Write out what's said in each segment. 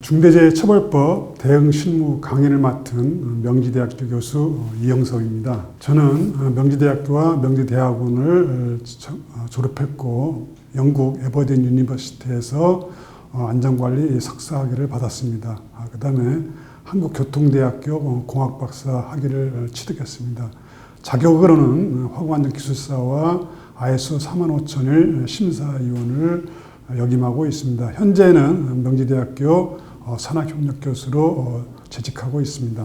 중대재해처벌법 대응실무 강의를 맡은 명지대학교 교수 이영석입니다. 저는 명지대학교와 명지대학원을 졸업했고 영국 에버딘 유니버시티에서 안전관리 석사학위를 받았습니다. 그 다음에 한국교통대학교 공학박사 학위를 취득했습니다. 자격으로는 화공안전기술사와 ISO 45001 심사위원을 역임하고 있습니다. 현재는 명지대학교 산학협력교수로 재직하고 있습니다.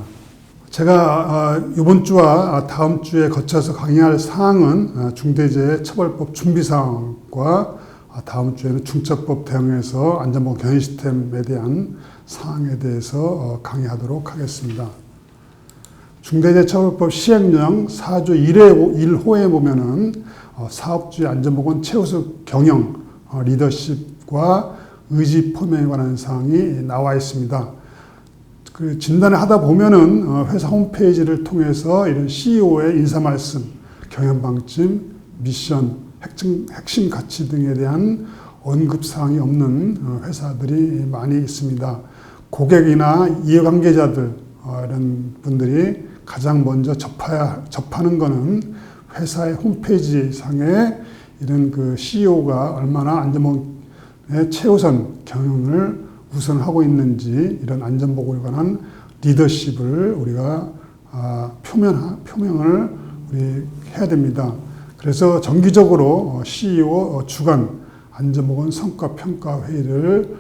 제가 이번 주와 다음 주에 거쳐서 강의할 사항은 중대재해처벌법 준비사항과 다음 주에는 중처법 대응에서 안전보건 경영 시스템에 대한 사항에 대해서 강의하도록 하겠습니다. 중대재해처벌법 시행령 4조 1호에 보면은 사업주의 안전보건 최우선 경영, 리더십과 의지 표명에 관한 사항이 나와 있습니다. 그 진단을 하다 보면은 회사 홈페이지를 통해서 이런 CEO의 인사 말씀, 경영 방침, 미션, 핵심 가치 등에 대한 언급 사항이 없는 회사들이 많이 있습니다. 고객이나 이해관계자들 이런 분들이 가장 먼저 접하는 것은 회사의 홈페이지 상에 이런 그 CEO가 얼마나 안전보건의 최우선 경영을 우선하고 있는지 이런 안전보건에 관한 리더십을 우리가 표명을 우리 해야 됩니다. 그래서 정기적으로 CEO 주간 안전보건 성과평가 회의를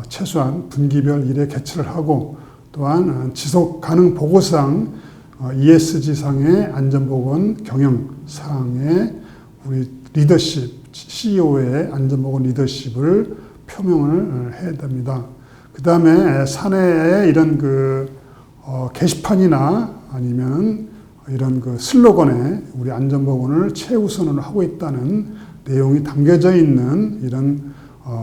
최소한 분기별 1회 개최를 하고 또한 지속가능 보고상 ESG상의 안전보건 경영사항에 우리 리더십, CEO의 안전보건 리더십을 표명을 해야 됩니다. 그 다음에 사내에 이런 게시판이나 아니면 이런 슬로건에 우리 안전보건을 최우선으로 하고 있다는 내용이 담겨져 있는 이런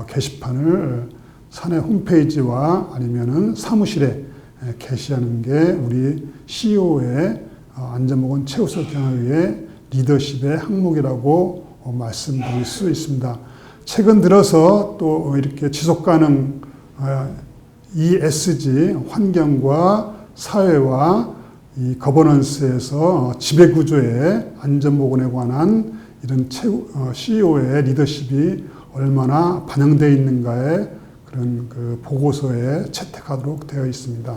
게시판을 사내 홈페이지와 아니면은 사무실에 게시하는 게 우리 CEO의 안전보건 최우선 경영의 리더십의 항목이라고 말씀드릴 수 있습니다. 최근 들어서 또 이렇게 지속가능 ESG 환경과 사회와 이 거버넌스에서 지배구조의 안전보건에 관한 이런 CEO의 리더십이 얼마나 반영되어 있는가에 그런 보고서에 채택하도록 되어 있습니다.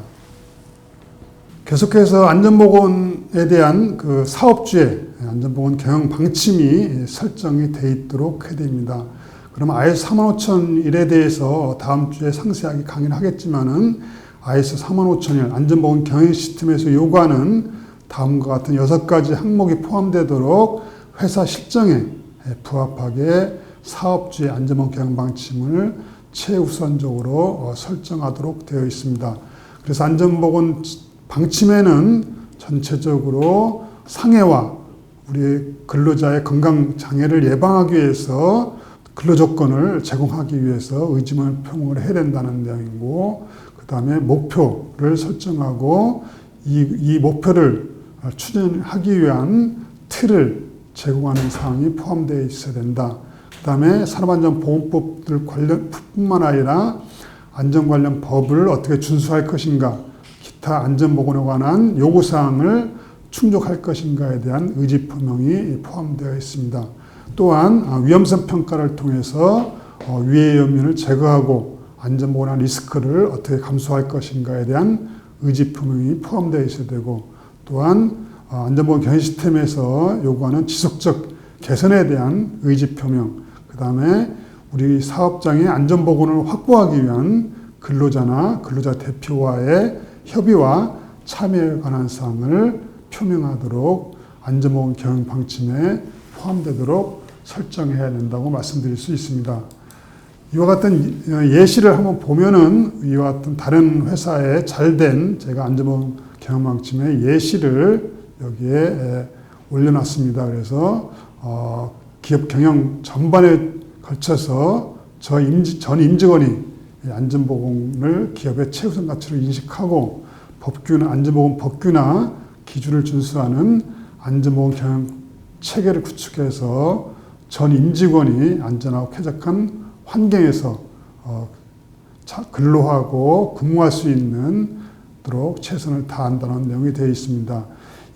계속해서 안전보건에 대한 사업주의 안전보건 경영 방침이 설정이 되어 있도록 해야 됩니다. 그러면 ISO 45001에 대해서 다음 주에 상세하게 강의를 하겠지만은 ISO 45001 안전보건 경영 시스템에서 요구하는 다음과 같은 6가지 항목이 포함되도록 회사 실정에 부합하게 사업주의 안전보건 경영 방침을 최우선적으로 설정하도록 되어 있습니다. 그래서 안전보건 방침에는 전체적으로 상해와 우리 근로자의 건강장애를 예방하기 위해서 근로조건을 제공하기 위해서 의지만 표명을 해야 된다는 내용이고, 그 다음에 목표를 설정하고 이 목표를 추진하기 위한 틀을 제공하는 사항이 포함되어 있어야 된다. 그 다음에 산업안전보건법들 뿐만 아니라 안전 관련 법을 어떻게 준수할 것인가, 기타 안전보건에 관한 요구사항을 충족할 것인가에 대한 의지 표명이 포함되어 있습니다. 또한 위험성 평가를 통해서 위해 요인을 제거하고 안전보건의 리스크를 어떻게 감수할 것인가에 대한 의지 표명이 포함되어 있어야 되고, 또한 안전보건 경영 시스템에서 요구하는 지속적 개선에 대한 의지 표명, 그 다음에 우리 사업장의 안전보건을 확보하기 위한 근로자나 근로자 대표와의 협의와 참여에 관한 사항을 표명하도록 안전보건 경영 방침에 포함되도록 설정해야 된다고 말씀드릴 수 있습니다. 이와 같은 예시를 한번 보면은 이와 같은 다른 회사의 잘된 제가 안전보건 경영 방침의 예시를 여기에 올려놨습니다. 그래서 기업 경영 전반에 걸쳐서 전 임직원이 안전보건을 기업의 최우선 가치로 인식하고 안전보건 법규나 기준을 준수하는 안전보건 경영 체계를 구축해서 전 임직원이 안전하고 쾌적한 환경에서 근로하고 근무할 수 있도록 최선을 다한다는 내용이 되어 있습니다.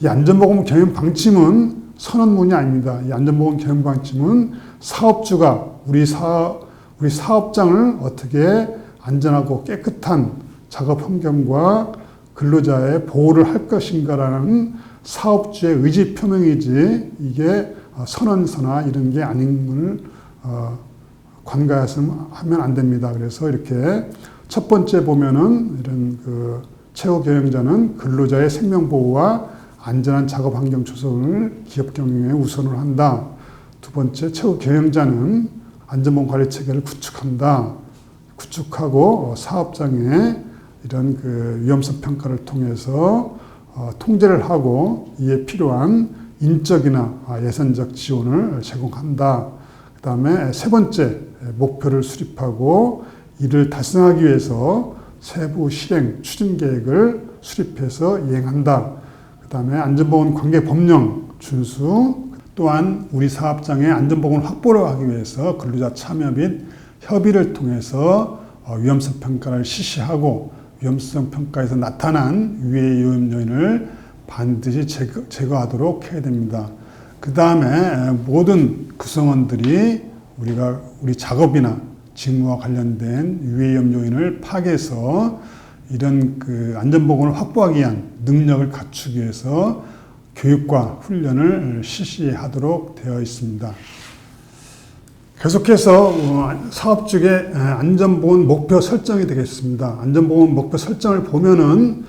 이 안전보건 경영 방침은 선언문이 아닙니다. 이 안전보건 경영 방침은 사업주가 우리 사업장을 어떻게 안전하고 깨끗한 작업 환경과 근로자의 보호를 할 것인가라는 사업주의 의지 표명이지 이게 선언서나 이런 게 아닌 걸 관가하면 안 됩니다. 그래서 이렇게 첫 번째 보면은 이런 최고 경영자는 근로자의 생명 보호와 안전한 작업 환경 조성을 기업 경영에 우선을 한다. 두 번째, 최고 경영자는 안전보건 관리 체계를 구축한다. 구축하고 사업장에 이런 위험성 평가를 통해서 통제를 하고 이에 필요한 인적이나 예산적 지원을 제공한다. 그 다음에 세 번째, 목표를 수립하고 이를 달성하기 위해서 세부 실행 추진 계획을 수립해서 이행한다. 그 다음에 안전보건 관계 법령 준수, 또한 우리 사업장의 안전보건을 확보를 하기 위해서 근로자 참여 및 협의를 통해서 위험성 평가를 실시하고 위험성 평가에서 나타난 유해 오염 요인을 반드시 제거하도록 해야 됩니다. 그 다음에 모든 구성원들이 우리 작업이나 직무와 관련된 유해 오염 요인을 파악해서 이런 안전보건을 확보하기 위한 능력을 갖추기 위해서 교육과 훈련을 실시하도록 되어 있습니다. 계속해서 사업 쪽에 안전보건 목표 설정이 되겠습니다. 안전보건 목표 설정을 보면은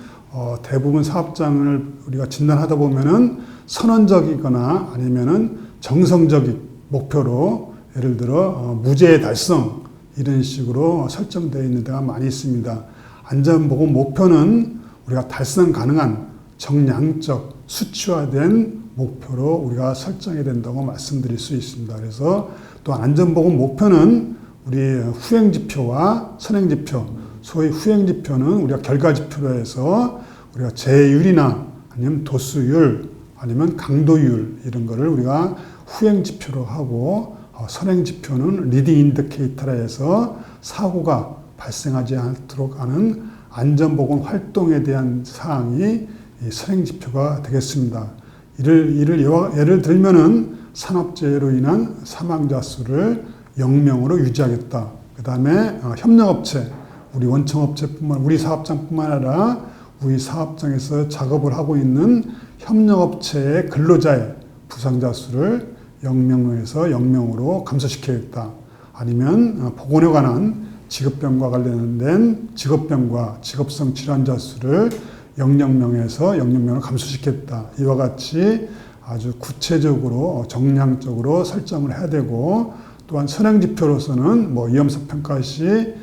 대부분 사업장을 우리가 진단하다 보면은 선언적이거나 아니면은 정성적인 목표로 예를 들어 무죄 달성 이런 식으로 설정되어 있는 데가 많이 있습니다. 안전보건 목표는 우리가 달성 가능한 정량적 수치화된 목표로 우리가 설정해야 된다고 말씀드릴 수 있습니다. 그래서 또 안전보건 목표는 우리 후행지표와 선행지표, 소위 후행지표는 우리가 결과지표로 해서 우리가 재율이나 아니면 도수율 아니면 강도율 이런 거를 우리가 후행지표로 하고 선행지표는 리딩 인디케이터라 해서 사고가 발생하지 않도록 하는 안전보건 활동에 대한 사항이 이 선행지표가 되겠습니다. 예를 들면은 산업재해로 인한 사망자 수를 0명으로 유지하겠다. 그 다음에 협력업체, 우리 우리 사업장뿐만 아니라 우리 사업장에서 작업을 하고 있는 협력업체의 근로자의 부상자 수를 0명에서 0명으로 감소시키겠다. 아니면 보건에 관한 직업병과 관련된 직업병과 직업성 질환자 수를 0명에서 0명으로 감소시켰다. 이와 같이 아주 구체적으로 정량적으로 설정을 해야 되고 또한 선행지표로서는 위험성 평가 시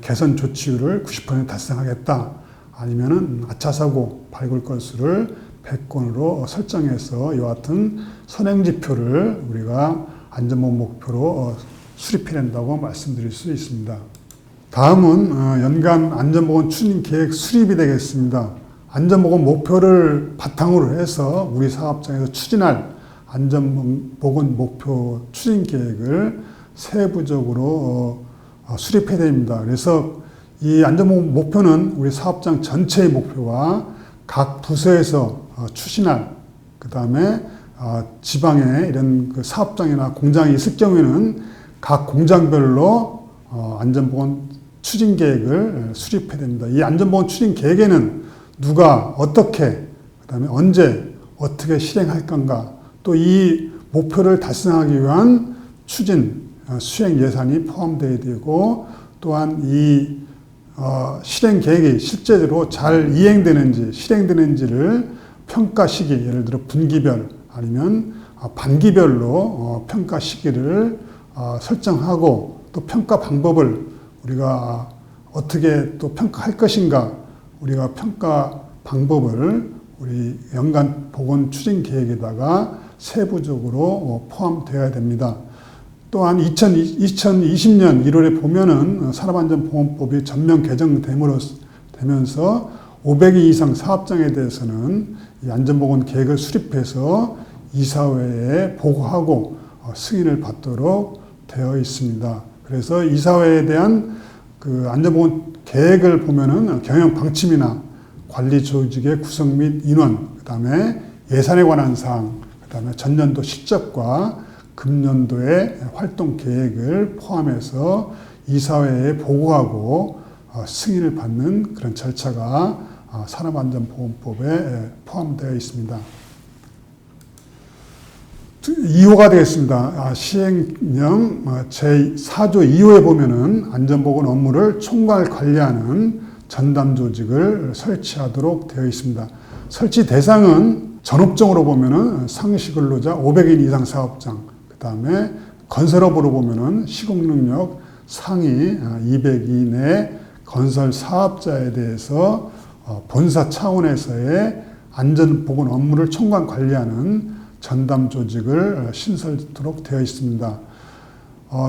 개선 조치율을 90% 달성하겠다. 아니면은 아차사고 발굴 건수를 100건으로 설정해서 이와 같은 선행지표를 우리가 안전보건 목표로 수립해야 된다고 말씀드릴 수 있습니다. 다음은 연간 안전보건 추진 계획 수립이 되겠습니다. 안전보건 목표를 바탕으로 해서 우리 사업장에서 추진할 안전보건 목표 추진 계획을 세부적으로 수립해야 됩니다. 그래서 이 안전보건 목표는 우리 사업장 전체의 목표와 각 부서에서 추진할, 그 다음에 지방에 이런 사업장이나 공장이 있을 경우에는 각 공장별로 안전보건 추진 계획을 수립해야 됩니다. 이 안전보건 추진 계획에는 누가 어떻게, 그 다음에 언제 어떻게 실행할 건가, 또 이 목표를 달성하기 위한 추진, 수행 예산이 포함되어야 되고, 또한 이 실행 계획이 실제로 잘 이행되는지, 실행되는지를 평가 시기, 예를 들어 분기별 아니면 반기별로 평가 시기를 설정하고 또 평가 방법을 우리가 어떻게 또 평가할 것인가, 우리가 평가 방법을 우리 연간 보건 추진 계획에다가 세부적으로 포함되어야 됩니다. 또한 2020년 1월에 보면은 산업안전보건법이 전면 개정되면서 500인 이상 사업장에 대해서는 이 안전보건 계획을 수립해서 이사회에 보고하고 승인을 받도록 되어 있습니다. 그래서 이사회에 대한 그 안전보건 계획을 보면은 경영 방침이나 관리 조직의 구성 및 인원, 그 다음에 예산에 관한 사항, 그 다음에 전년도 실적과 금년도의 활동 계획을 포함해서 이사회에 보고하고 승인을 받는 그런 절차가 산업안전보건법에 포함되어 있습니다. 2호가 되겠습니다. 시행령 제4조 2호에 보면은 안전보건 업무를 총괄 관리하는 전담 조직을 설치하도록 되어 있습니다. 설치 대상은 전업종으로 보면은 상시 근로자 500인 이상 사업장, 그 다음에 건설업으로 보면은 시공능력 상위 200인의 건설 사업자에 대해서 본사 차원에서의 안전보건 업무를 총괄 관리하는 전담 조직을 신설토록 되어 있습니다.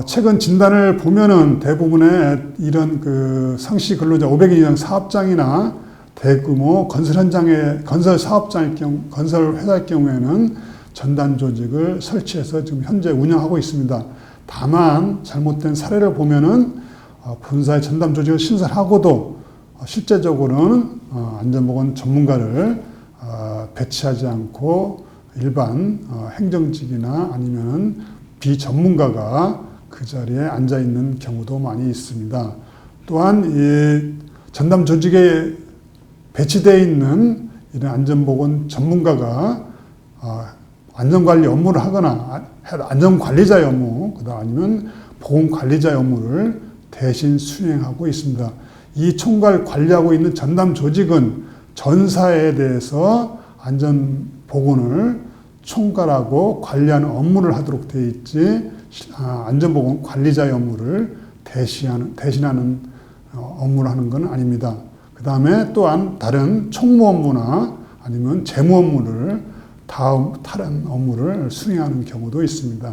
최근 진단을 보면은 대부분의 이런 그 상시 근로자 500인 이상 사업장이나 대규모 건설 현장의 건설 사업장의 경우, 건설 회사의 경우에는 전담 조직을 설치해서 지금 현재 운영하고 있습니다. 다만 잘못된 사례를 보면은 본사의 전담 조직을 신설하고도 실제적으로는 안전보건 전문가를 배치하지 않고 일반 행정직이나 아니면 비전문가가 그 자리에 앉아 있는 경우도 많이 있습니다. 또한 이 전담 조직에 배치되어 있는 이런 안전보건 전문가가 안전관리 업무를 하거나 안전관리자의 업무, 그다음 아니면 보건관리자의 업무를 대신 수행하고 있습니다. 이 총괄 관리하고 있는 전담 조직은 전사에 대해서 안전보건을 총괄하고 관리하는 업무를 하도록 되어 있지, 안전보건 관리자의 업무를 대신하는 업무를 하는 건 아닙니다. 그 다음에 또한 다른 총무 업무나 아니면 재무 업무를 다른 업무를 수행하는 경우도 있습니다.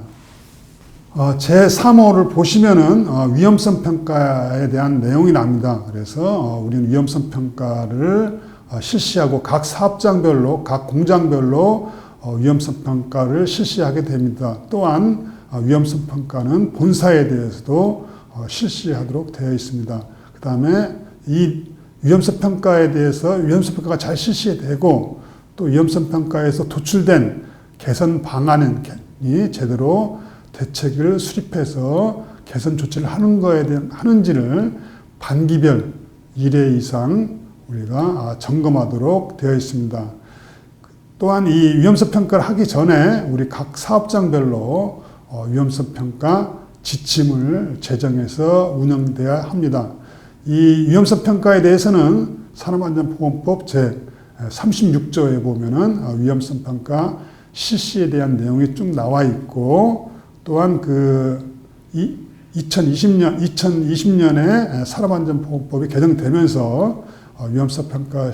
제3호를 보시면은 위험성 평가에 대한 내용이 납니다. 그래서 우리는 위험성 평가를 실시하고 각 사업장별로, 각 공장별로 위험성 평가를 실시하게 됩니다. 또한 위험성 평가는 본사에 대해서도 실시하도록 되어 있습니다. 그 다음에 이 위험성 평가에 대해서 위험성 평가가 잘 실시되고 또 위험성 평가에서 도출된 개선 방안이 제대로 대책을 수립해서 개선 조치를 하는 거에 대한 하는지를 반기별 1회 이상 우리가 점검하도록 되어 있습니다. 또한 이 위험성 평가를 하기 전에 우리 각 사업장별로 위험성 평가 지침을 제정해서 운영돼야 합니다. 이 위험성 평가에 대해서는 산업안전보건법 제 36조에 보면은 위험성 평가 실시에 대한 내용이 쭉 나와 있고, 또한 2020년에 산업안전보건법이 개정되면서 위험성 평가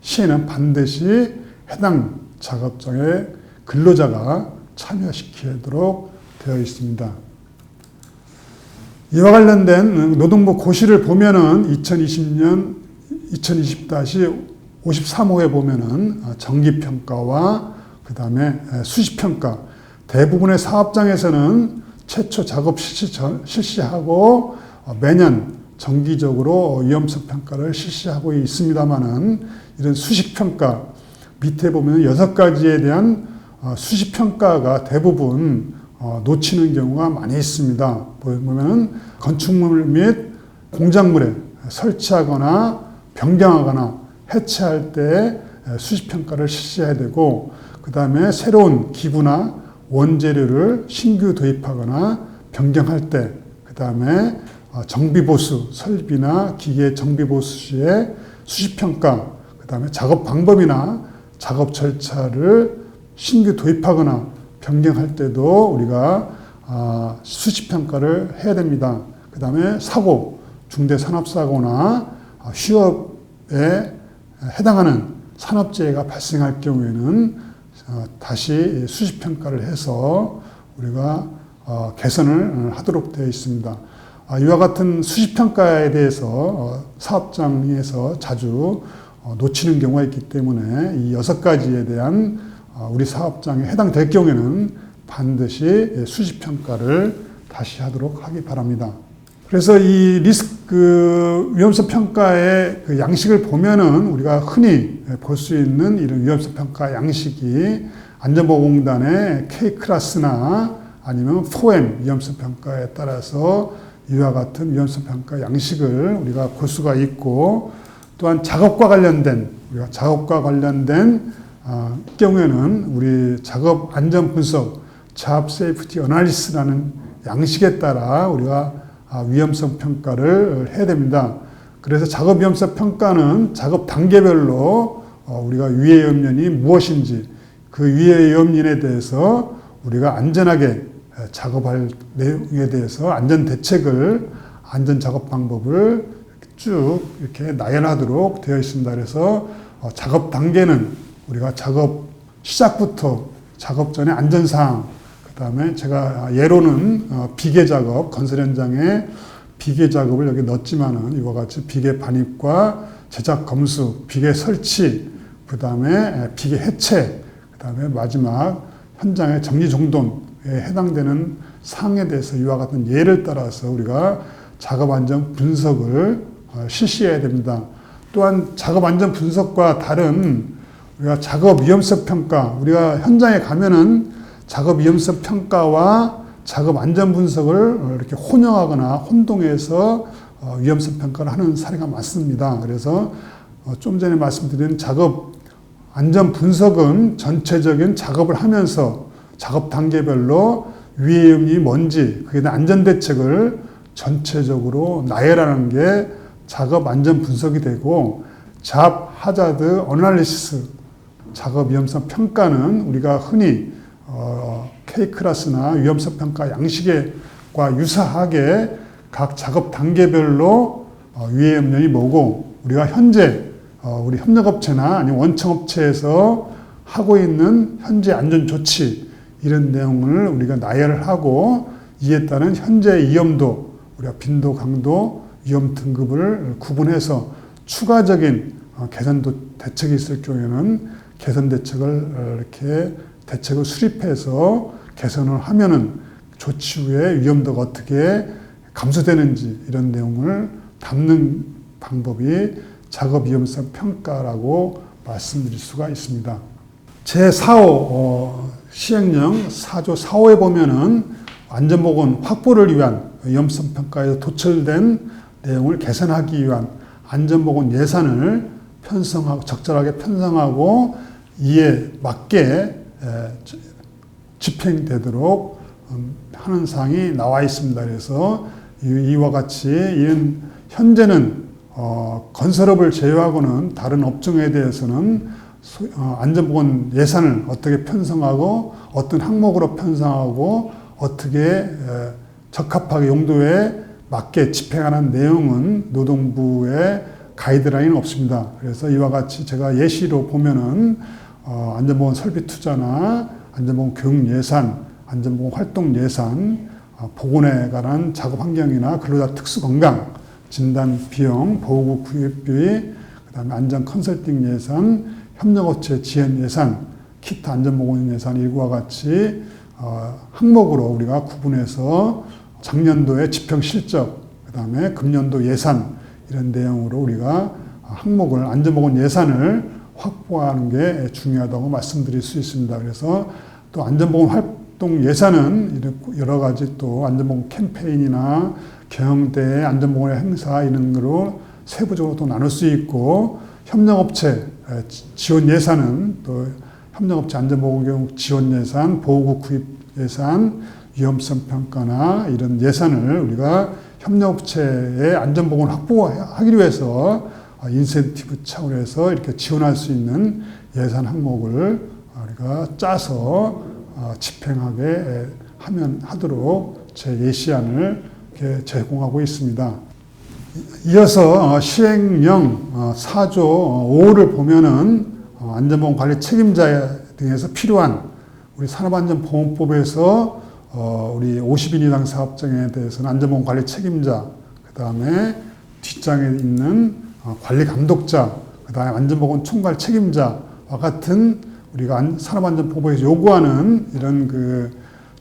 시에는 반드시 해당 작업장에 근로자가 참여시키도록 되어 있습니다. 이와 관련된 노동부 고시를 보면은 2020-53호에 보면은 정기평가와 그 다음에 수시평가, 대부분의 사업장에서는 최초 작업 실시하고 매년 정기적으로 위험성 평가를 실시하고 있습니다만은 이런 수시평가, 밑에 보면 6가지에 대한 수시평가가 대부분 놓치는 경우가 많이 있습니다. 보면 건축물 및 공작물에 설치하거나 변경하거나 해체할 때 수시평가를 실시해야 되고, 그 다음에 새로운 기구나 원재료를 신규 도입하거나 변경할 때, 그 다음에 정비보수, 설비나 기계 정비보수 시에 수시평가, 그 다음에 작업 방법이나 작업 절차를 신규 도입하거나 변경할 때도 우리가 수시평가를 해야 됩니다. 그 다음에 사고, 중대산업사고나 휴업에 해당하는 산업재해가 발생할 경우에는 다시 수시평가를 해서 우리가 개선을 하도록 되어 있습니다. 이와 같은 수시평가에 대해서 사업장에서 자주 놓치는 경우가 있기 때문에 이 6가지에 대한 우리 사업장에 해당될 경우에는 반드시 수시평가를 다시 하도록 하기 바랍니다. 그래서 이 리스크 위험성 평가의 그 양식을 보면은 우리가 흔히 볼 수 있는 이런 위험성 평가 양식이 안전보건공단의 K 클래스나 아니면 4M 위험성 평가에 따라서 이와 같은 위험성 평가 양식을 우리가 볼 수가 있고, 또한 작업과 관련된 우리가 작업과 관련된 경우에는 우리 작업 안전 분석 Job Safety Analysis라는 양식에 따라 우리가 위험성 평가를 해야 됩니다. 그래서 작업 위험성 평가는 작업 단계별로 우리가 위해 염려이 무엇인지 그 위해 염려에 대해서 우리가 안전하게 작업할 내용에 대해서 안전 대책을, 안전 작업 방법을 쭉 이렇게 나열하도록 되어 있습니다. 그래서 작업 단계는 우리가 작업 시작부터 작업 전에 안전사항, 그 다음에 제가 예로는 비계 작업, 건설 현장에 비계 작업을 여기 넣었지만은 이와 같이 비계 반입과 제작 검수, 비계 설치, 그 다음에 비계 해체, 그 다음에 마지막 현장의 정리정돈에 해당되는 사항에 대해서 이와 같은 예를 따라서 우리가 작업 안전 분석을 실시해야 됩니다. 또한 작업 안전 분석과 다른 우리가 작업 위험성 평가, 우리가 현장에 가면은 작업 위험성 평가와 작업 안전 분석을 이렇게 혼용하거나 혼동해서 위험성 평가를 하는 사례가 많습니다. 그래서 좀 전에 말씀드린 작업 안전 분석은 전체적인 작업을 하면서 작업 단계별로 위험이 뭔지, 그에 대한 안전 대책을 전체적으로 나열하는 게 작업 안전 분석이 되고, Job Hazard Analysis, 작업 위험성 평가는 우리가 흔히 K 클래스나 위험성 평가 양식과 유사하게 각 작업 단계별로 위해 염려이 뭐고, 우리가 현재 우리 협력업체나 아니면 원청업체에서 하고 있는 현재 안전 조치, 이런 내용을 우리가 나열을 하고, 이에 따른 현재 위험도, 우리가 빈도, 강도, 위험 등급을 구분해서 추가적인 개선 대책이 있을 경우에는 개선 대책을 이렇게 대책을 수립해서 개선을 하면은 조치 후에 위험도가 어떻게 감소되는지 이런 내용을 담는 방법이 작업 위험성 평가라고 말씀드릴 수가 있습니다. 제4호 시행령 4조 4호에 보면은 안전보건 확보를 위한 위험성 평가에서 도출된 내용을 개선하기 위한 안전보건 예산을 편성하고 적절하게 편성하고 이에 맞게 집행되도록 하는 사항이 나와 있습니다. 그래서 이와 같이 이런 현재는 건설업을 제외하고는 다른 업종에 대해서는 안전보건 예산을 어떻게 편성하고 어떤 항목으로 편성하고 어떻게 적합하게 용도에 맞게 집행하는 내용은 노동부의 가이드라인은 없습니다. 그래서 이와 같이 제가 예시로 보면은 안전보건 설비 투자나 안전보건 교육 예산, 안전보건 활동 예산, 보건에 관한 작업 환경이나 근로자 특수 건강 진단 비용, 보호구 구입비, 그다음에 안전 컨설팅 예산, 협력업체 지원 예산, 키트 안전보건 예산 일과 같이 항목으로 우리가 구분해서 작년도의 집행 실적, 그다음에 금년도 예산 이런 내용으로 우리가 항목을 안전보건 예산을 확보하는 게 중요하다고 말씀드릴 수 있습니다. 그래서 또 안전보건 활동 예산은 여러 가지 또 안전보건 캠페인이나 경영대 안전보건 행사 이런 거로 세부적으로 또 나눌 수 있고, 협력업체 지원 예산은 또 협력업체 안전보건 교육 지원 예산, 보호구 구입 예산, 위험성 평가나 이런 예산을 우리가 협력업체의 안전보건 확보하기 위해서 인센티브 차원에서 이렇게 지원할 수 있는 예산 항목을 우리가 짜서 집행하게 하도록 제 예시안을 이렇게 제공하고 있습니다. 이어서 시행령 4조 5호를 보면은 안전보건 관리 책임자 등에서 필요한 우리 산업안전보건법에서 우리 50인 이상 사업장에 대해서는 안전보건 관리 책임자, 그 다음에 뒷장에 있는 관리 감독자, 그 다음에 안전보건 총괄 책임자와 같은 우리가 산업안전보건법에서 요구하는 이런 그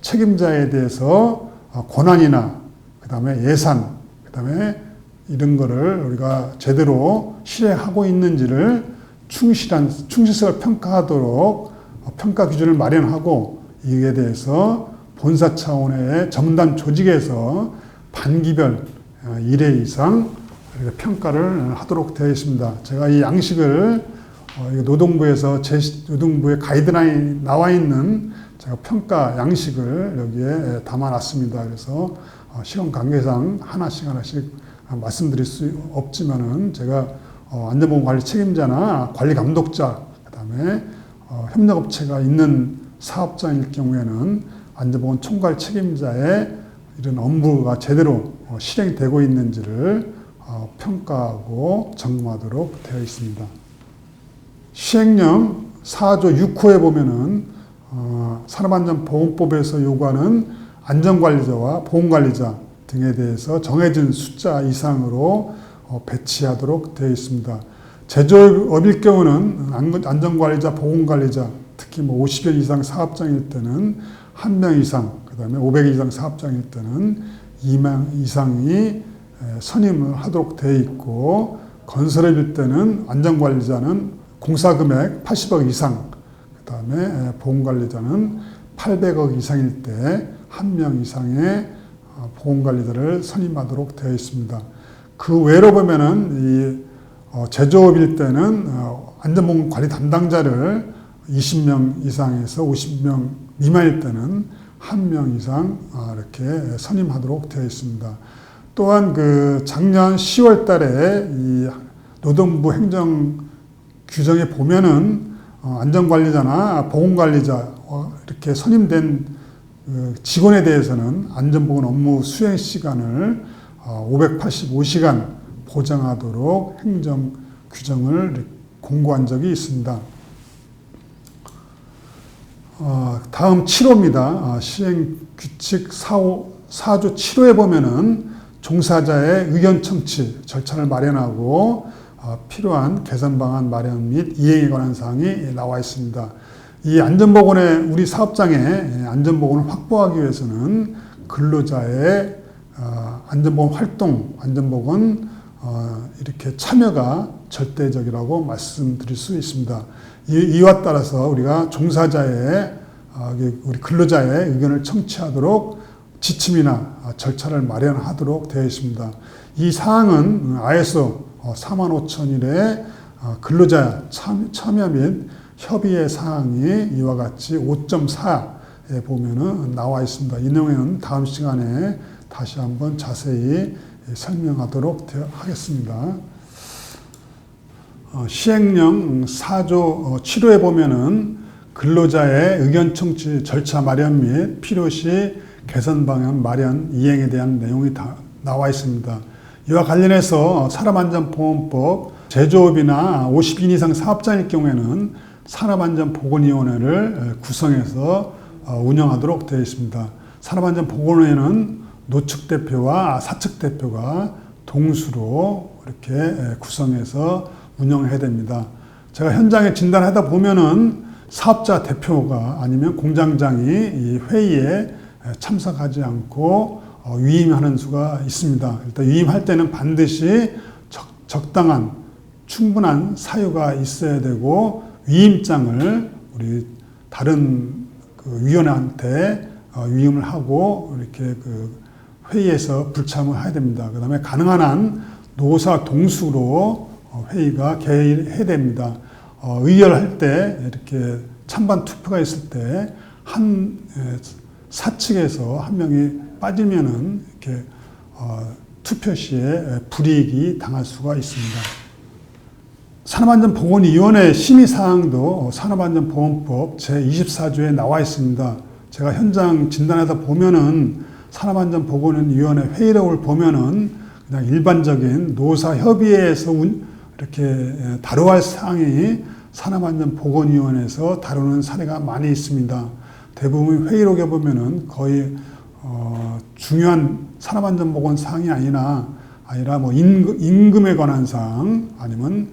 책임자에 대해서 권한이나 그 다음에 예산, 그다음에 이런 거를 우리가 제대로 실행하고 있는지를 충실성을 평가하도록 평가 기준을 마련하고 이에 대해서 본사 차원의 전담 조직에서 반기별 1회 이상 평가를 하도록 되어 있습니다. 제가 이 양식을 노동부에서 노동부의 가이드라인 나와 있는 제가 평가 양식을 여기에 담아놨습니다. 그래서 시간 관계상 하나씩 말씀드릴 수 없지만은 제가 안전보건관리 책임자나 관리 감독자, 그다음에 협력업체가 있는 사업장일 경우에는 안전보건 총괄 책임자의 이런 업무가 제대로 실행되고 있는지를 평가하고 점검하도록 되어 있습니다. 시행령 4조 6호에 보면은 산업안전보건법에서 요구하는 안전관리자와 보건관리자 등에 대해서 정해진 숫자 이상으로 배치하도록 되어 있습니다. 제조업일 경우는 안전관리자, 보건관리자, 특히 50여 이상 사업장일 때는 1명 이상, 그 다음에 500여 이상 사업장일 때는 2명 이상이 선임을 하도록 되어 있고, 건설업일 때는 안전관리자는 공사금액 80억 이상, 그 다음에 보건관리자는 800억 이상일 때 1명 이상의 보건관리자를 선임하도록 되어 있습니다. 그 외로 보면은 제조업일 때는 안전보건관리 담당자를 20명 이상에서 50명 미만일 때는 1명 이상 이렇게 선임하도록 되어 있습니다. 또한 작년 10월 달에 이 노동부 행정 규정에 보면은 안전관리자나 보건관리자 이렇게 선임된 직원에 대해서는 안전보건 업무 수행 시간을 585시간 보장하도록 행정 규정을 공고한 적이 있습니다. 다음 7호입니다. 시행규칙 4조 7호에 보면은 종사자의 의견 청취 절차를 마련하고 필요한 개선 방안 마련 및 이행에 관한 사항이 나와 있습니다. 이 안전보건의 우리 사업장에 안전보건을 확보하기 위해서는 근로자의 안전보건 활동, 안전보건 이렇게 참여가 절대적이라고 말씀드릴 수 있습니다. 이와 따라서 우리가 종사자의 우리 근로자의 의견을 청취하도록 지침이나 절차를 마련하도록 되어 있습니다. 이 사항은 ISO 45001의 근로자 참여 및 협의의 사항이 이와 같이 5.4에 보면은 나와 있습니다. 이 내용에는 다음 시간에 다시 한번 자세히 설명하도록 하겠습니다. 시행령 4조 7호에 보면은 근로자의 의견 청취 절차 마련 및 필요시 개선 방안 마련 이행에 대한 내용이 다 나와 있습니다. 이와 관련해서 산업안전보건법 제조업이나 50인 이상 사업장일 경우에는 산업안전보건위원회를 구성해서 운영하도록 되어 있습니다. 산업안전보건위원회는 노측 대표와 사측 대표가 동수로 이렇게 구성해서 운영해야 됩니다. 제가 현장에 진단하다 보면은 사업자 대표가 아니면 공장장이 이 회의에 참석하지 않고 위임하는 수가 있습니다. 일단 위임할 때는 반드시 적당한 충분한 사유가 있어야 되고 위임장을 우리 다른 위원한테 위임을 하고 이렇게 회의에서 불참을 해야 됩니다. 그 다음에 가능한 한 노사 동수로 회의가 개의해야 됩니다. 의결할 때 이렇게 찬반 투표가 있을 때 한 사측에서 한 명이 빠지면은 이렇게 투표 시에 불이익이 당할 수가 있습니다. 산업안전보건위원회 심의사항도 산업안전보건법 제24조에 나와 있습니다. 제가 현장 진단하다 보면은 산업안전보건위원회 회의록을 보면은 그냥 일반적인 노사협의회에서 이렇게 다뤄야 할 사항이 산업안전보건위원회에서 다루는 사례가 많이 있습니다. 대부분 회의록에 보면은 거의 중요한 산업안전보건 사항이 아니라 뭐 임금에 관한 사항 아니면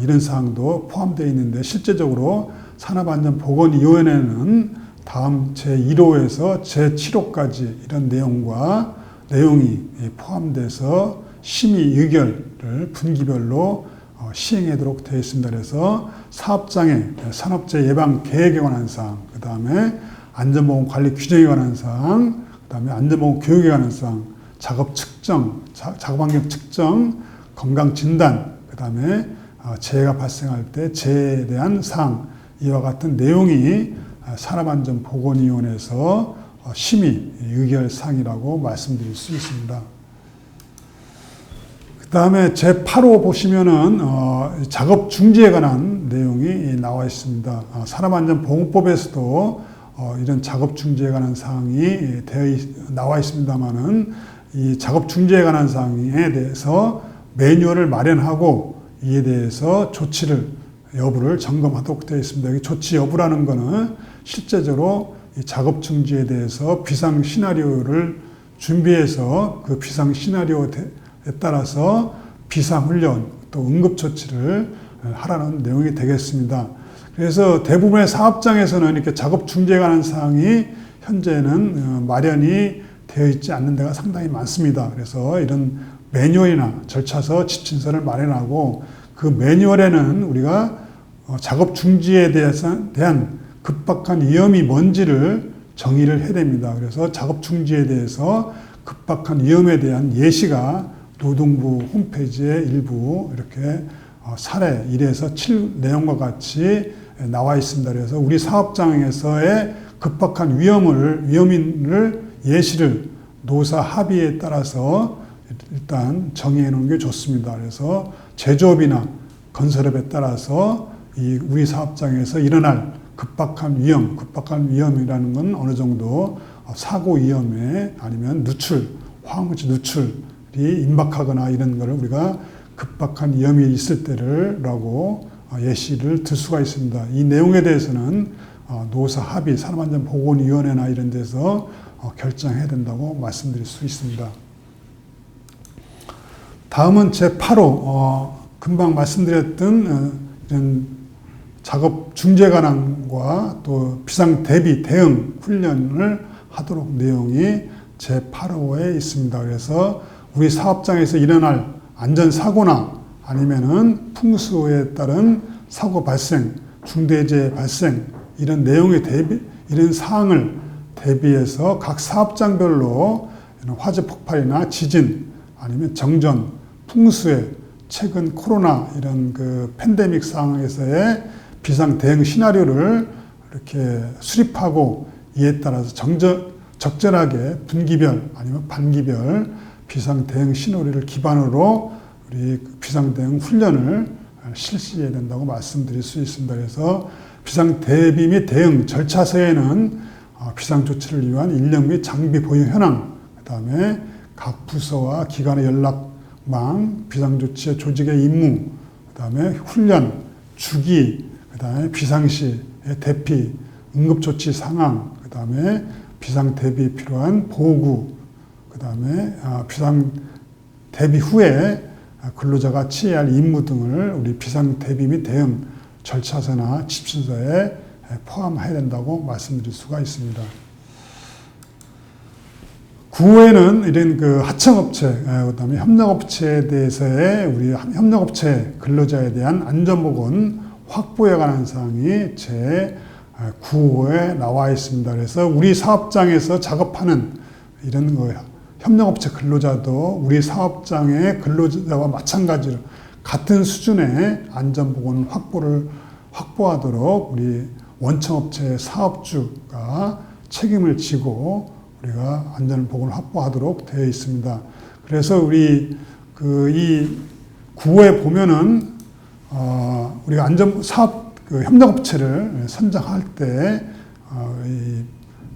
이런 사항도 포함되어 있는데 실제적으로 산업안전보건위원회는 다음 제1호에서 제7호까지 이런 내용과 내용이 포함돼서 심의 의결을 분기별로 시행하도록 되어 있습니다. 그래서 사업장의 산업재해 예방 계획에 관한 사항, 그 다음에 안전보건 관리 규정에 관한 사항, 그 다음에 안전보건 교육에 관한 사항, 작업 측정, 작업 환경 측정, 건강 진단, 그 다음에 재해가 발생할 때 재해에 대한 사항, 이와 같은 내용이 산업안전보건위원회에서 심의 의결 사항이라고 말씀드릴 수 있습니다. 그 다음에 제8호 보시면은 작업 중지에 관한 내용이 나와 있습니다. 산업안전보건법에서도 이런 작업 중지에 관한 사항이 나와 있습니다만은 이 작업 중지에 관한 사항에 대해서 매뉴얼을 마련하고 이에 대해서 여부를 점검하도록 되어 있습니다. 이 조치 여부라는 것은 실제적으로 이 작업 중지에 대해서 비상 시나리오를 준비해서 그 비상 시나리오에 따라서 비상훈련 또 응급조치를 하라는 내용이 되겠습니다. 그래서 대부분의 사업장에서는 이렇게 작업 중지에 관한 사항이 현재는 마련이 되어 있지 않는 데가 상당히 많습니다. 그래서 이런 매뉴얼이나 절차서 지침서를 마련하고 그 매뉴얼에는 우리가 작업 중지에 대한 급박한 위험이 뭔지를 정의를 해야 됩니다. 그래서 작업 중지에 대해서 급박한 위험에 대한 예시가 노동부 홈페이지에 일부 이렇게 사례 1에서 7 내용과 같이 나와 있습니다. 그래서 우리 사업장에서의 급박한 위험인을 예시를 노사 합의에 따라서 일단 정의해 놓은 게 좋습니다. 그래서 제조업이나 건설업에 따라서 우리 사업장에서 일어날 급박한 위험이라는 건 어느 정도 사고 위험에 아니면 화학물질 누출이 임박하거나 이런 거를 우리가 급박한 위험이 있을 때라고 예시를 들 수가 있습니다. 이 내용에 대해서는 노사 합의, 산업안전보건위원회나 이런 데서 결정해야 된다고 말씀드릴 수 있습니다. 다음은 제8호, 금방 말씀드렸던 이런 작업 중재 관한과 또 비상 대비 대응 훈련을 하도록 내용이 제8호에 있습니다. 그래서 우리 사업장에서 일어날 안전사고나 아니면은 풍수에 따른 사고 발생, 중대재해 발생, 이런 내용에 이런 사항을 대비해서 각 사업장별로 화재 폭발이나 지진, 아니면 정전, 풍수에 최근 코로나 이런 그 팬데믹 상황에서의 비상 대응 시나리오를 이렇게 수립하고 이에 따라서 적절하게 분기별 아니면 반기별 비상 대응 시나리오를 기반으로 우리 비상 대응 훈련을 실시해야 된다고 말씀드릴 수 있습니다. 그래서 비상 대비 및 대응 절차서에는 비상 조치를 위한 인력 및 장비 보유 현황, 그다음에 각 부서와 기관의 연락망, 비상조치의 조직의 임무, 그다음에 훈련, 주기, 그다음에 비상시의 대피, 응급조치 상황, 그다음에 비상 대비에 필요한 보호구, 그다음에 비상 대비 후에 근로자가 취해야 할 임무 등을 우리 비상 대비 및 대응 절차서나 지침서에 포함해야 된다고 말씀드릴 수가 있습니다. 9호에는 이런 그 하청업체, 그다음에 협력업체에 대해서의 우리 협력업체 근로자에 대한 안전보건 확보에 관한 사항이 제 9호에 나와 있습니다. 그래서 우리 사업장에서 작업하는 이런 협력업체 근로자도 우리 사업장의 근로자와 마찬가지로 같은 수준의 안전보건 확보하도록 우리 원청업체 사업주가 책임을 지고 우리가 안전보건을 확보하도록 되어 있습니다. 그래서 우리 이 9호에 보면은 우리가 협력업체를 선정할 때 이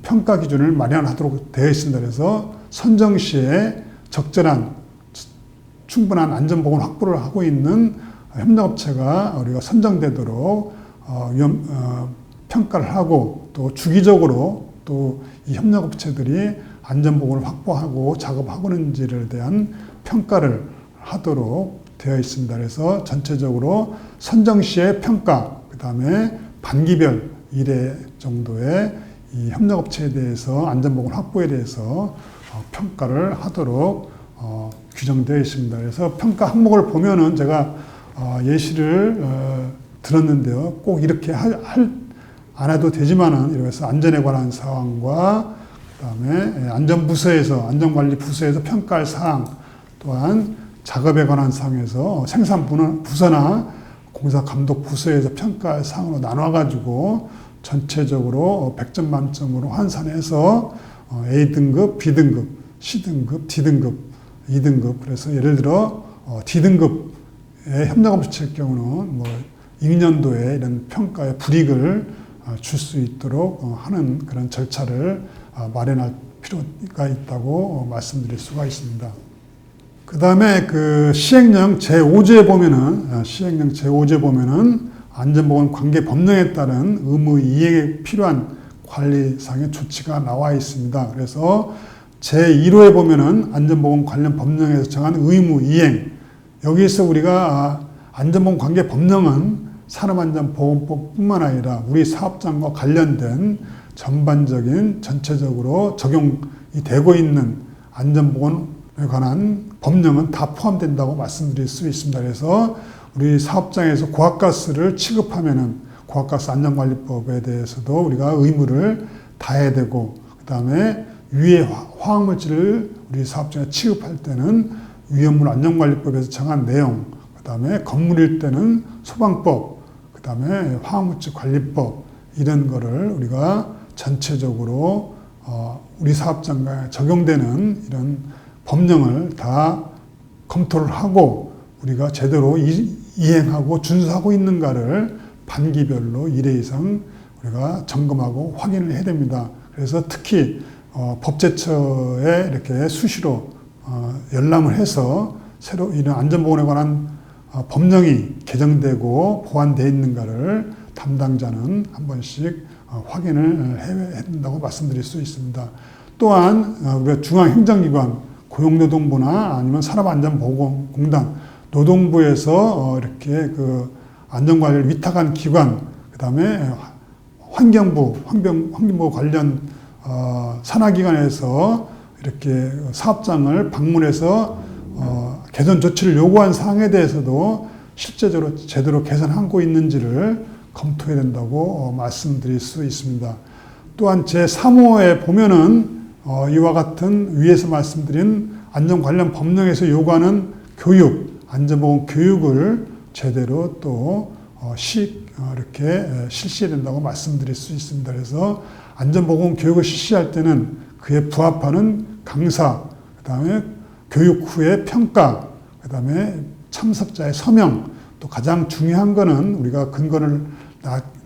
평가 기준을 마련하도록 되어 있습니다. 그래서 선정 시에 적절한 충분한 안전보건 확보를 하고 있는 협력업체가 우리가 선정되도록 평가를 하고 또 주기적으로 또 이 협력업체들이 안전보건을 확보하고 작업하고 있는지에 대한 평가를 하도록 되어 있습니다. 그래서 전체적으로 선정 시의 평가, 그 다음에 반기별 1회 정도의 이 협력업체에 대해서 안전보건 확보에 대해서 평가를 하도록 규정되어 있습니다. 그래서 평가 항목을 보면은 제가 예시를 들었는데요. 꼭 이렇게 안 해도 되지만은 이래서 안전에 관한 사항과 그다음에 안전부서에서 안전관리부서에서 평가할 사항, 또한 작업에 관한 사항에서 생산부서나 공사감독부서에서 평가할 사항으로 나눠가지고 전체적으로 100점 만점으로 환산해서 A등급, B등급, C등급, D등급, 2등급. 그래서 예를 들어 D등급의 협력업체일 경우는 뭐 2년도에 이런 평가의 불이익을 줄 수 있도록 하는 그런 절차를 마련할 필요가 있다고 말씀드릴 수가 있습니다. 그 다음에 그 시행령 제5조에 보면은 안전보건 관계 법령에 따른 의무 이행에 필요한 관리상의 조치가 나와 있습니다. 그래서 제1호에 보면은 안전보건 관련 법령에서 정한 의무 이행. 여기서 우리가 안전보건 관계 법령은 산업안전보건법뿐만 아니라 우리 사업장과 관련된 전반적인 전체적으로 적용이 되고 있는 안전보건에 관한 법령은 다 포함된다고 말씀드릴 수 있습니다. 그래서 우리 사업장에서 고압가스를 취급하면은 고압가스 안전관리법에 대해서도 우리가 의무를 다해야 되고, 그 다음에 유해 화학물질을 우리 사업장에 취급할 때는 위험물 안전관리법에서 정한 내용, 그 다음에 건물일 때는 소방법, 그 다음에 화학물질 관리법, 이런 거를 우리가 전체적으로 우리 사업장에 적용되는 이런 법령을 다 검토를 하고 우리가 제대로 이행하고 준수하고 있는가를 반기별로 1회 이상 우리가 점검하고 확인을 해야 됩니다. 그래서 특히 법제처에 이렇게 수시로 열람을 해서 새로 이런 안전보건에 관한 법령이 개정되고 보완되어 있는가를 담당자는 한 번씩 확인을 해야 된다고 말씀드릴 수 있습니다. 또한 우리가 중앙행정기관, 고용노동부나 아니면 산업안전보건공단, 노동부에서 이렇게 그 안전관리를 위탁한 기관, 그 다음에 환경부 관련 산하기관에서 이렇게 사업장을 방문해서 개선 조치를 요구한 사항에 대해서도 실제적으로 제대로 개선하고 있는지를 검토해야 된다고 말씀드릴 수 있습니다. 또한 제3호에 보면은 이와 같은 위에서 말씀드린 안전 관련 법령에서 요구하는 교육, 안전보건 교육을 제대로 또 이렇게 실시해야 된다고 말씀드릴 수 있습니다. 그래서 안전보건 교육을 실시할 때는 그에 부합하는 강사, 그 다음에 교육 후의 평가, 그 다음에 참석자의 서명, 또 가장 중요한 거는 우리가 근거를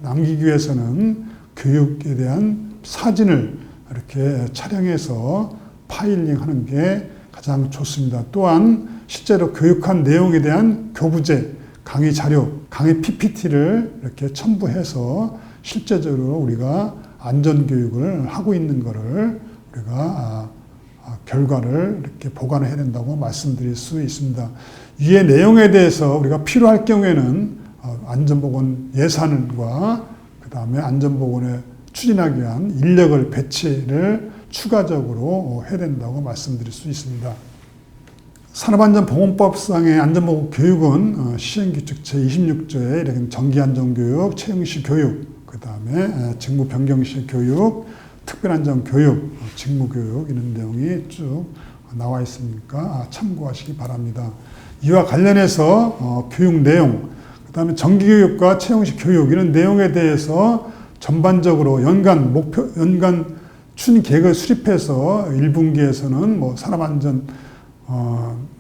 남기기 위해서는 교육에 대한 사진을 이렇게 촬영해서 파일링하는 게 가장 좋습니다. 또한 실제로 교육한 내용에 대한 교부제, 강의 자료, 강의 PPT를 이렇게 첨부해서 실제적으로 우리가 안전교육을 하고 있는 것을 우리가 결과를 이렇게 보관해야 된다고 말씀드릴 수 있습니다. 이의 내용에 대해서 우리가 필요할 경우에는 안전보건 예산과 그 다음에 안전보건에 추진하기 위한 인력을 배치를 추가적으로 해야 된다고 말씀드릴 수 있습니다. 산업안전보건법상의 안전보건 교육은 시행규칙 제26조에 이렇게 정기안전교육, 채용시 교육, 그 다음에 직무변경시 교육, 특별안전교육, 직무교육 이런 내용이 쭉 나와 있으니까 참고하시기 바랍니다. 이와 관련해서 교육 내용, 그 다음에 정기교육과 채용시 교육 이런 내용에 대해서 전반적으로 연간 추진 계획을 수립해서 1분기에서는 뭐 산업안전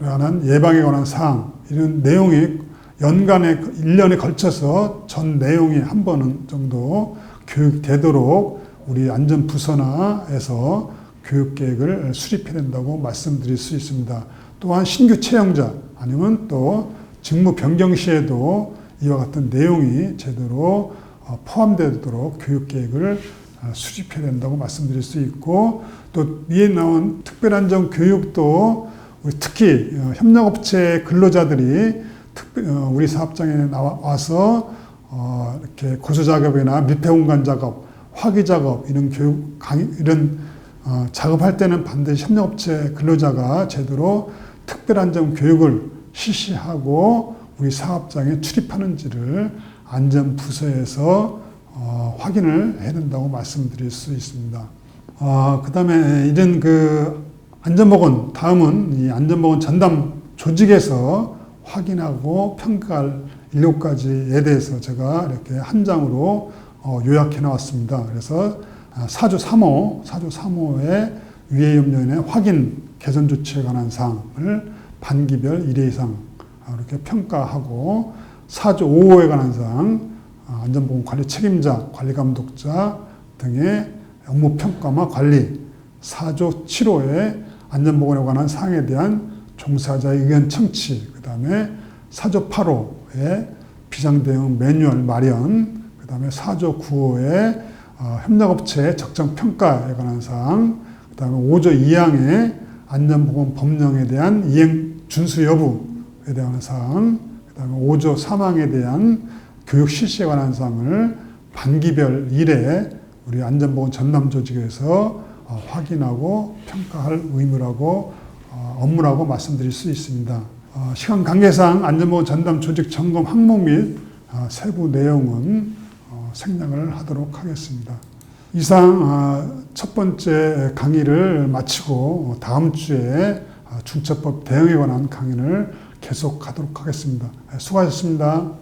관한 예방에 관한 사항 이런 내용이 연간에 1년에 걸쳐서 전 내용이 한 번 정도 교육되도록 우리 안전부서나에서 교육계획을 수립해야 된다고 말씀드릴 수 있습니다. 또한 신규 채용자 아니면 또 직무 변경 시에도 이와 같은 내용이 제대로 포함되도록 교육계획을 수립해야 된다고 말씀드릴 수 있고, 또 위에 나온 특별안전 교육도 특히 협력업체 근로자들이 우리 사업장에 나와서 이렇게 고소작업이나 밀폐공간 작업, 화기 작업 이런 교육 이런 작업할 때는 반드시 협력업체 근로자가 제대로 특별안전 교육을 실시하고 우리 사업장에 출입하는지를 안전부서에서 확인을 해야 된다고 말씀드릴 수 있습니다. 그 다음에 이런 안전보건, 다음은 이 안전보건 전담 조직에서 확인하고 평가할 7가지에 대해서 제가 이렇게 한 장으로 요약해 나왔습니다. 그래서 사조 3호의 위해협력인의 확인 개선 조치에 관한 사항을 반기별 1회 이상 이렇게 평가하고, 사조 5호에 관한 사항, 안전보건 관리 책임자, 관리 감독자 등의 업무 평가와 관리, 사조 7호의 안전보건에 관한 사항에 대한 종사자의 의견 청취, 그 다음에 사조 8호의 비상대응 매뉴얼 마련, 그 다음에 사조 9호의 협력업체의 적정 평가에 관한 사항, 그 다음에 5조 2항의 안전보건 법령에 대한 이행 준수 여부에 대한 사항, 그 다음에 5조 3항에 대한 교육 실시에 관한 사항을 반기별 1회 우리 안전보건 전담 조직에서 확인하고 평가할 의무라고 업무라고 말씀드릴 수 있습니다. 시간 관계상 안전보건 전담 조직 점검 항목 및 세부 내용은 생략을 하도록 하겠습니다. 이상 첫 번째 강의를 마치고 다음 주에 중차법 대응에 관한 강의를 계속하도록 하겠습니다. 수고하셨습니다.